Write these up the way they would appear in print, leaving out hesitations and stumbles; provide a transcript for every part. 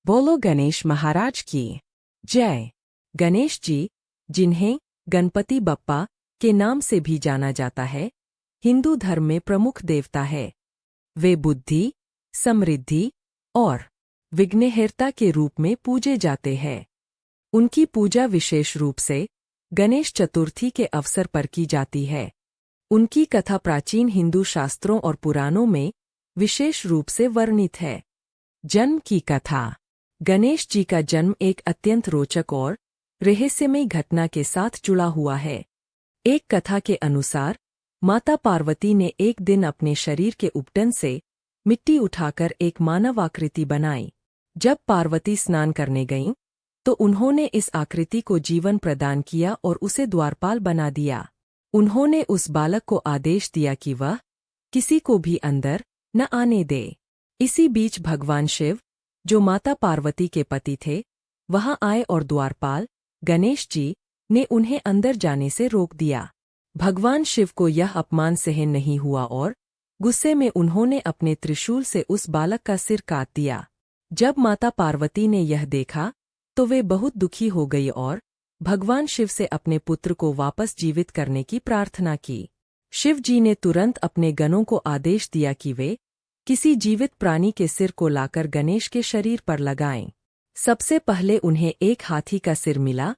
बोलो गणेश महाराज की जय। गणेश जी, जिन्हें गणपति बप्पा के नाम से भी जाना जाता है, हिंदू धर्म में प्रमुख देवता है। वे बुद्धि, समृद्धि और विघ्नहर्ता के रूप में पूजे जाते हैं। उनकी पूजा विशेष रूप से गणेश चतुर्थी के अवसर पर की जाती है। उनकी कथा प्राचीन हिंदू शास्त्रों और पुराणों में विशेष रूप से वर्णित है। जन्म की कथा। गणेश जी का जन्म एक अत्यंत रोचक और रहस्यमय घटना के साथ जुड़ा हुआ है। एक कथा के अनुसार माता पार्वती ने एक दिन अपने शरीर के उपटन से मिट्टी उठाकर एक मानव आकृति बनाई। जब पार्वती स्नान करने गईं, तो उन्होंने इस आकृति को जीवन प्रदान किया और उसे द्वारपाल बना दिया। उन्होंने उस बालक को आदेश दिया कि वह किसी को भी अंदर न आने दे। इसी बीच भगवान शिव, जो माता पार्वती के पति थे, वहां आए और द्वारपाल गणेश जी ने उन्हें अंदर जाने से रोक दिया। भगवान शिव को यह अपमान सहन नहीं हुआ और गुस्से में उन्होंने अपने त्रिशूल से उस बालक का सिर काट दिया। जब माता पार्वती ने यह देखा तो वे बहुत दुखी हो गई और भगवान शिव से अपने पुत्र को वापस जीवित करने की प्रार्थना की। शिव जी ने तुरंत अपने गणों को आदेश दिया कि वे किसी जीवित प्राणी के सिर को लाकर गणेश के शरीर पर लगाएं। सबसे पहले उन्हें एक हाथी का सिर मिला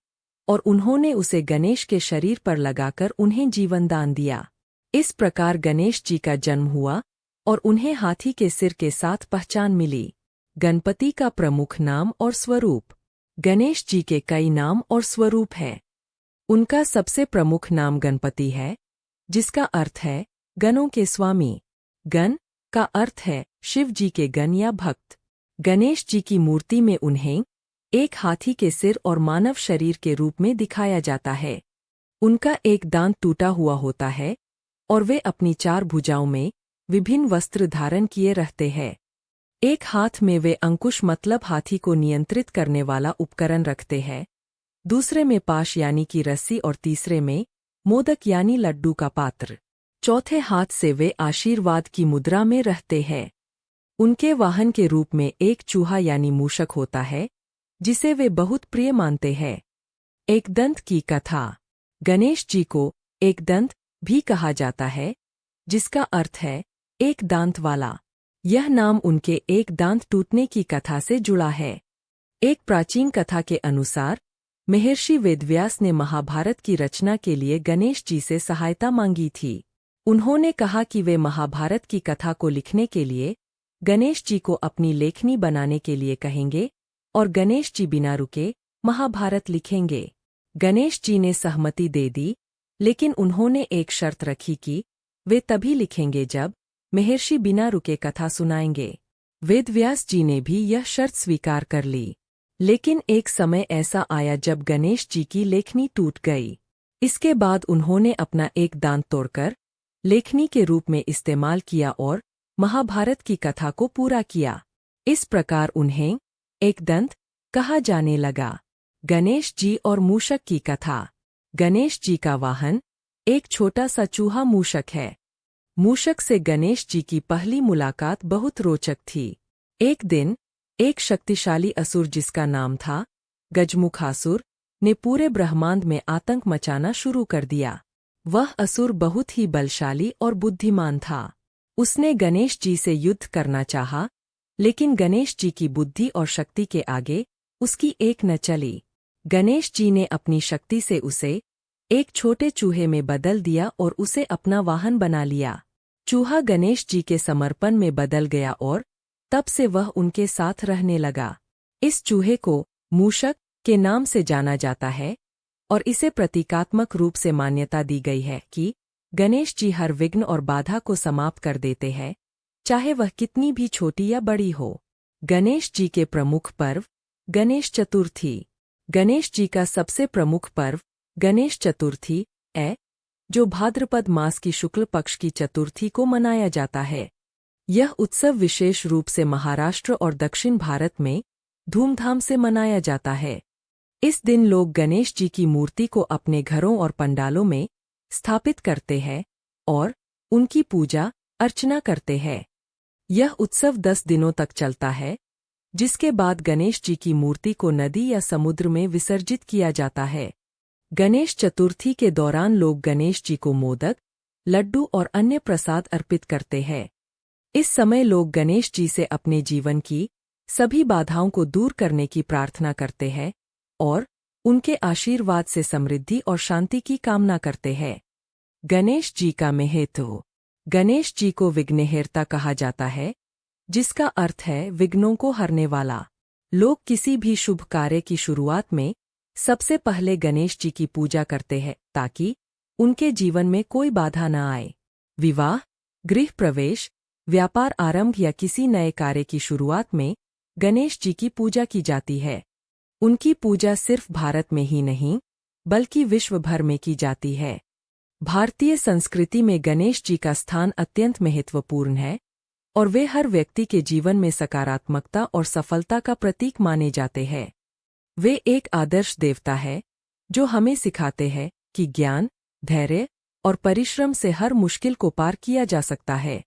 और उन्होंने उसे गणेश के शरीर पर लगाकर उन्हें जीवन दान दिया। इस प्रकार गणेश जी का जन्म हुआ और उन्हें हाथी के सिर के साथ पहचान मिली। गणपति का प्रमुख नाम और स्वरूप। गणेश जी के कई नाम और स्वरूप हैं। उनका सबसे प्रमुख नाम गणपति है, जिसका अर्थ है गणों के स्वामी। गण का अर्थ है शिव जी के गण या भक्त। गणेश जी की मूर्ति में उन्हें एक हाथी के सिर और मानव शरीर के रूप में दिखाया जाता है। उनका एक दांत टूटा हुआ होता है और वे अपनी 4 भुजाओं में विभिन्न वस्त्र धारण किए रहते हैं। एक हाथ में वे अंकुश मतलब हाथी को नियंत्रित करने वाला उपकरण रखते हैं, दूसरे में पाश यानी कि रस्सी और तीसरे में मोदक यानी लड्डू का पात्र। चौथे हाथ से वे आशीर्वाद की मुद्रा में रहते हैं। उनके वाहन के रूप में एक चूहा यानी मूषक होता है, जिसे वे बहुत प्रिय मानते हैं। एकदंत की कथा। गणेश जी को एकदंत भी कहा जाता है, जिसका अर्थ है एक दांत वाला। यह नाम उनके एक दांत टूटने की कथा से जुड़ा है। एक प्राचीन कथा के अनुसार महर्षि वेदव्यास ने महाभारत की रचना के लिए गणेश जी से सहायता मांगी थी। उन्होंने कहा कि वे महाभारत की कथा को लिखने के लिए गणेश जी को अपनी लेखनी बनाने के लिए कहेंगे और गणेश जी बिना रुके महाभारत लिखेंगे। गणेश जी ने सहमति दे दी, लेकिन उन्होंने एक शर्त रखी कि वे तभी लिखेंगे जब महर्षि बिना रुके कथा सुनाएंगे। वेदव्यास जी ने भी यह शर्त स्वीकार कर ली, लेकिन एक समय ऐसा आया जब गणेश जी की लेखनी टूट गई। इसके बाद उन्होंने अपना एक दांत तोड़कर लेखनी के रूप में इस्तेमाल किया और महाभारत की कथा को पूरा किया। इस प्रकार उन्हें एकदंत कहा जाने लगा। गणेश जी और मूषक की कथा। गणेश जी का वाहन एक छोटा सा चूहा मूषक है। मूषक से गणेश जी की पहली मुलाकात बहुत रोचक थी। एक दिन एक शक्तिशाली असुर जिसका नाम था गजमुखासुर ने पूरे ब्रह्मांड में आतंक मचाना शुरू कर दिया। वह असुर बहुत ही बलशाली और बुद्धिमान था। उसने गणेश जी से युद्ध करना चाहा, लेकिन गणेश जी की बुद्धि और शक्ति के आगे उसकी एक न चली। गणेश जी ने अपनी शक्ति से उसे एक छोटे चूहे में बदल दिया और उसे अपना वाहन बना लिया। चूहा गणेश जी के समर्पण में बदल गया और तब से वह उनके साथ रहने लगा। इस चूहे को मूषक के नाम से जाना जाता है और इसे प्रतीकात्मक रूप से मान्यता दी गई है कि गणेश जी हर विघ्न और बाधा को समाप्त कर देते हैं, चाहे वह कितनी भी छोटी या बड़ी हो। गणेश जी के प्रमुख पर्व। गणेश चतुर्थी। गणेश जी का सबसे प्रमुख पर्व गणेश चतुर्थी है, जो भाद्रपद मास की शुक्ल पक्ष की चतुर्थी को मनाया जाता है। यह उत्सव विशेष रूप से महाराष्ट्र और दक्षिण भारत में धूमधाम से मनाया जाता है। इस दिन लोग गणेश जी की मूर्ति को अपने घरों और पंडालों में स्थापित करते हैं और उनकी पूजा अर्चना करते हैं। यह उत्सव 10 दिनों तक चलता है। जिसके बाद गणेश जी की मूर्ति को नदी या समुद्र में विसर्जित किया जाता है। गणेश चतुर्थी के दौरान लोग गणेश जी को मोदक, लड्डू और अन्य प्रसाद अर्पित करते हैं। इस समय लोग गणेश जी से अपने जीवन की सभी बाधाओं को दूर करने की प्रार्थना करते हैं और उनके आशीर्वाद से समृद्धि और शांति की कामना करते हैं। गणेश जी का महत्व। गणेश जी को विघ्नहर्ता कहा जाता है, जिसका अर्थ है विघ्नों को हरने वाला। लोग किसी भी शुभ कार्य की शुरुआत में सबसे पहले गणेश जी की पूजा करते हैं ताकि उनके जीवन में कोई बाधा न आए। विवाह, गृह प्रवेश, व्यापार आरंभ या किसी नए कार्य की शुरुआत में गणेश जी की पूजा की जाती है। उनकी पूजा सिर्फ भारत में ही नहीं बल्कि विश्व भर में की जाती है। भारतीय संस्कृति में गणेश जी का स्थान अत्यंत महत्वपूर्ण है और वे हर व्यक्ति के जीवन में सकारात्मकता और सफलता का प्रतीक माने जाते हैं। वे एक आदर्श देवता है जो हमें सिखाते हैं कि ज्ञान, धैर्य और परिश्रम से हर मुश्किल को पार किया जा सकता है।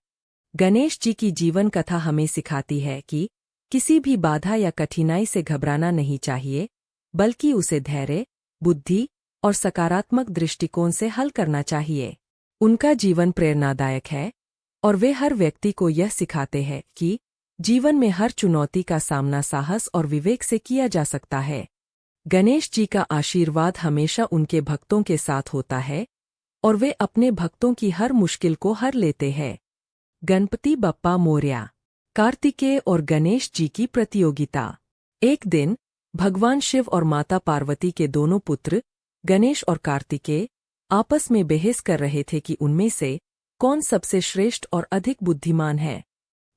गणेश जी की जीवन कथा हमें सिखाती है कि किसी भी बाधा या कठिनाई से घबराना नहीं चाहिए, बल्कि उसे धैर्य, बुद्धि और सकारात्मक दृष्टिकोण से हल करना चाहिए। उनका जीवन प्रेरणादायक है और वे हर व्यक्ति को यह सिखाते हैं कि जीवन में हर चुनौती का सामना साहस और विवेक से किया जा सकता है। गणेश जी का आशीर्वाद हमेशा उनके भक्तों के साथ होता है और वे अपने भक्तों की हर मुश्किल को हर लेते हैं। गणपति बप्पा मोरया। कार्तिकेय और गणेश जी की प्रतियोगिता। एक दिन भगवान शिव और माता पार्वती के दोनों पुत्र गणेश और कार्तिकेय आपस में बहस कर रहे थे कि उनमें से कौन सबसे श्रेष्ठ और अधिक बुद्धिमान है।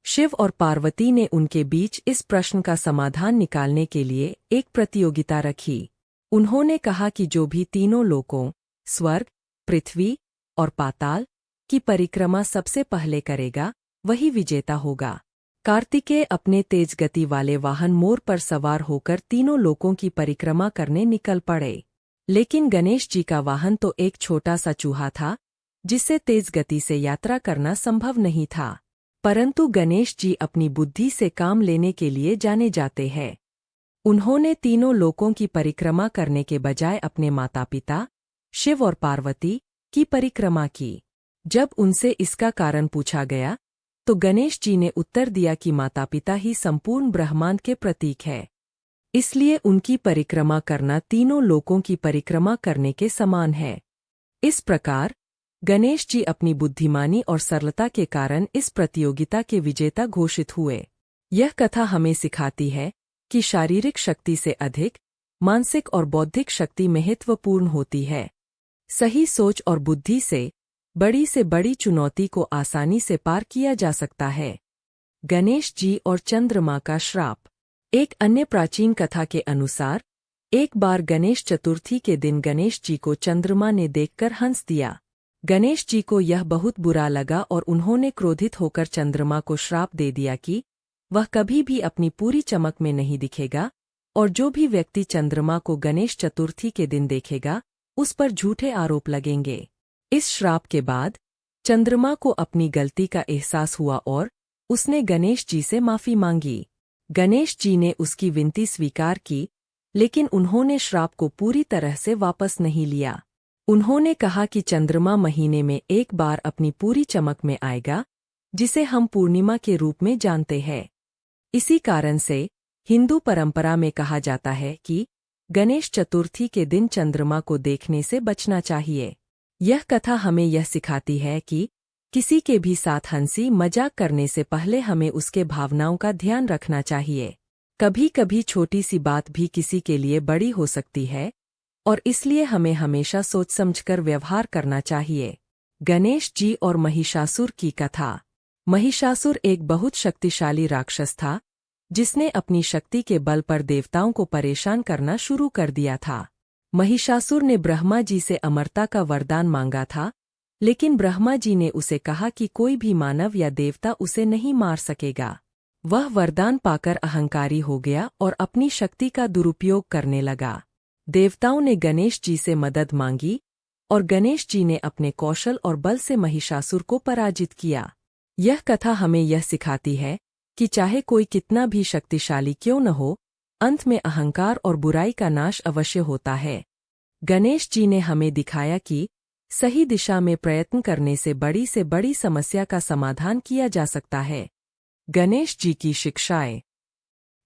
शिव और पार्वती ने उनके बीच इस प्रश्न का समाधान निकालने के लिए एक प्रतियोगिता रखी। उन्होंने कहा कि जो भी तीनों लोकों, स्वर्ग, पृथ्वी और पाताल की परिक्रमा सबसे पहले करेगा, वही विजेता होगा। कार्तिकेय अपने तेज गति वाले वाहन मोर पर सवार होकर तीनों लोकों की परिक्रमा करने निकल पड़े। लेकिन गणेश जी का वाहन तो एक छोटा सा चूहा था, जिससे तेज गति से यात्रा करना संभव नहीं था। परंतु गणेश जी अपनी बुद्धि से काम लेने के लिए जाने जाते हैं। उन्होंने तीनों लोकों की परिक्रमा करने के बजाय अपने माता पिता, शिव और पार्वती की परिक्रमा की। जब उनसे इसका कारण पूछा गया, तो गणेश जी ने उत्तर दिया कि माता पिता ही संपूर्ण ब्रह्मांड के प्रतीक है, इसलिए उनकी परिक्रमा करना तीनों लोकों की परिक्रमा करने के समान है। इस प्रकार गणेश जी अपनी बुद्धिमानी और सरलता के कारण इस प्रतियोगिता के विजेता घोषित हुए। यह कथा हमें सिखाती है कि शारीरिक शक्ति से अधिक मानसिक और बौद्धिक शक्ति महत्वपूर्ण होती है। सही सोच और बुद्धि से बड़ी चुनौती को आसानी से पार किया जा सकता है। गणेश जी और चंद्रमा का श्राप। एक अन्य प्राचीन कथा के अनुसार एक बार गणेश चतुर्थी के दिन गणेश जी को चंद्रमा ने देखकर हंस दिया। गणेश जी को यह बहुत बुरा लगा और उन्होंने क्रोधित होकर चंद्रमा को श्राप दे दिया कि वह कभी भी अपनी पूरी चमक में नहीं दिखेगा और जो भी व्यक्ति चंद्रमा को गणेश चतुर्थी के दिन देखेगा, उस पर झूठे आरोप लगेंगे। इस श्राप के बाद चंद्रमा को अपनी गलती का एहसास हुआ और उसने गणेश जी से माफी मांगी। गणेश जी ने उसकी विनती स्वीकार की, लेकिन उन्होंने श्राप को पूरी तरह से वापस नहीं लिया। उन्होंने कहा कि चंद्रमा महीने में एक बार अपनी पूरी चमक में आएगा, जिसे हम पूर्णिमा के रूप में जानते हैं। इसी कारण से हिंदू परंपरा में कहा जाता है कि गणेश चतुर्थी के दिन चंद्रमा को देखने से बचना चाहिए। यह कथा हमें यह सिखाती है कि किसी के भी साथ हंसी मजाक करने से पहले हमें उसके भावनाओं का ध्यान रखना चाहिए। कभी कभी छोटी सी बात भी किसी के लिए बड़ी हो सकती है और इसलिए हमें हमेशा सोच समझकर व्यवहार करना चाहिए। गणेश जी और महिषासुर की कथा। महिषासुर एक बहुत शक्तिशाली राक्षस था, जिसने अपनी शक्ति के बल पर देवताओं को परेशान करना शुरू कर दिया था। महिषासुर ने ब्रह्मा जी से अमरता का वरदान मांगा था, लेकिन ब्रह्मा जी ने उसे कहा कि कोई भी मानव या देवता उसे नहीं मार सकेगा। वह वरदान पाकर अहंकारी हो गया और अपनी शक्ति का दुरुपयोग करने लगा। देवताओं ने गणेश जी से मदद मांगी और गणेश जी ने अपने कौशल और बल से महिषासुर को पराजित किया। यह कथा हमें यह सिखाती है कि चाहे कोई कितना भी शक्तिशाली क्यों न हो, अंत में अहंकार और बुराई का नाश अवश्य होता है। गणेश जी ने हमें दिखाया कि सही दिशा में प्रयत्न करने से बड़ी समस्या का समाधान किया जा सकता है। गणेश जी की शिक्षाएं।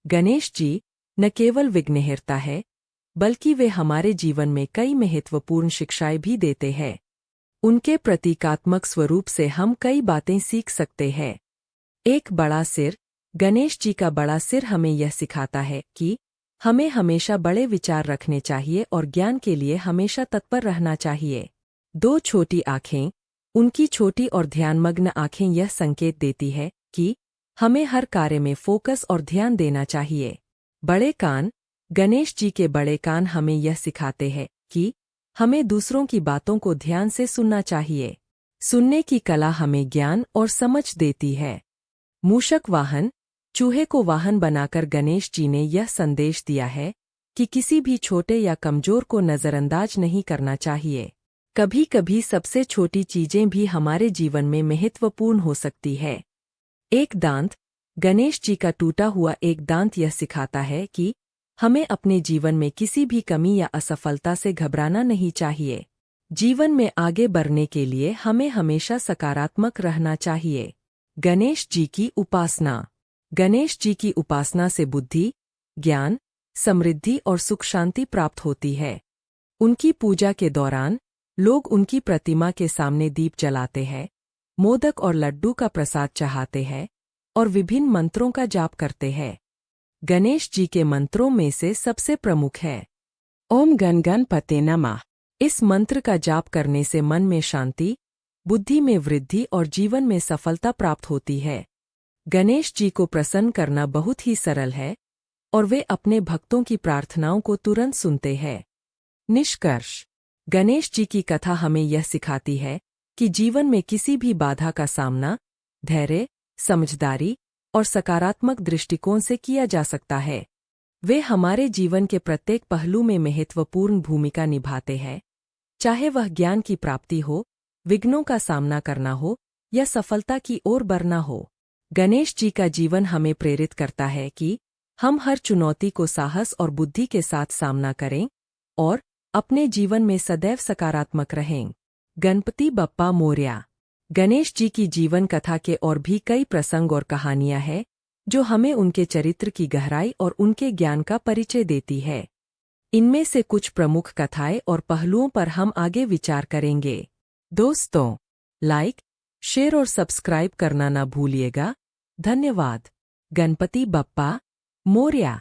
गणेश जी न केवल विघ्नहर्ता है, बल्कि वे हमारे जीवन में कई महत्वपूर्ण शिक्षाएं भी देते हैं। उनके प्रतीकात्मक स्वरूप से हम कई बातें सीख सकते हैं। एक बड़ा सिर। गणेश जी का बड़ा सिर हमें यह सिखाता है कि हमें हमेशा बड़े विचार रखने चाहिए और ज्ञान के लिए हमेशा तत्पर रहना चाहिए। दो छोटी आंखें। उनकी छोटी और ध्यानमग्न आंखें यह संकेत देती है कि हमें हर कार्य में फोकस और ध्यान देना चाहिए। बड़े कान। गणेश जी के बड़े कान हमें यह सिखाते हैं कि हमें दूसरों की बातों को ध्यान से सुनना चाहिए। सुनने की कला हमें ज्ञान और समझ देती है। मूषक वाहन। चूहे को वाहन बनाकर गणेश जी ने यह संदेश दिया है कि किसी भी छोटे या कमजोर को नजरअंदाज नहीं करना चाहिए। कभी कभी सबसे छोटी चीजें भी हमारे जीवन में महत्वपूर्ण हो सकती है। एक दांत। गणेश जी का टूटा हुआ एक दांत यह सिखाता है कि हमें अपने जीवन में किसी भी कमी या असफलता से घबराना नहीं चाहिए। जीवन में आगे बढ़ने के लिए हमें हमेशा सकारात्मक रहना चाहिए। गणेश जी की उपासना। गणेश जी की उपासना से बुद्धि, ज्ञान, समृद्धि और सुख शांति प्राप्त होती है। उनकी पूजा के दौरान लोग उनकी प्रतिमा के सामने दीप जलाते हैं, मोदक और लड्डू का प्रसाद चढ़ाते हैं और विभिन्न मंत्रों का जाप करते हैं। गणेश जी के मंत्रों में से सबसे प्रमुख है ओम गण गणपते नमः। इस मंत्र का जाप करने से मन में शांति, बुद्धि में वृद्धि और जीवन में सफलता प्राप्त होती है। गणेश जी को प्रसन्न करना बहुत ही सरल है और वे अपने भक्तों की प्रार्थनाओं को तुरंत सुनते हैं। निष्कर्ष। गणेश जी की कथा हमें यह सिखाती है कि जीवन में किसी भी बाधा का सामना धैर्य, समझदारी और सकारात्मक दृष्टिकोण से किया जा सकता है। वे हमारे जीवन के प्रत्येक पहलू में महत्वपूर्ण भूमिका निभाते हैं, चाहे वह ज्ञान की प्राप्ति हो, विघ्नों का सामना करना हो या सफलता की ओर बढ़ना हो। गणेश जी का जीवन हमें प्रेरित करता है कि हम हर चुनौती को साहस और बुद्धि के साथ सामना करें और अपने जीवन में सदैव सकारात्मक रहें। गणपति बप्पा मोरया। गणेश जी की जीवन कथा के और भी कई प्रसंग और कहानियां हैं जो हमें उनके चरित्र की गहराई और उनके ज्ञान का परिचय देती है। इनमें से कुछ प्रमुख कथाएं और पहलुओं पर हम आगे विचार करेंगे। दोस्तों, लाइक, शेयर और सब्सक्राइब करना न भूलिएगा। धन्यवाद। गणपति बप्पा मोरया।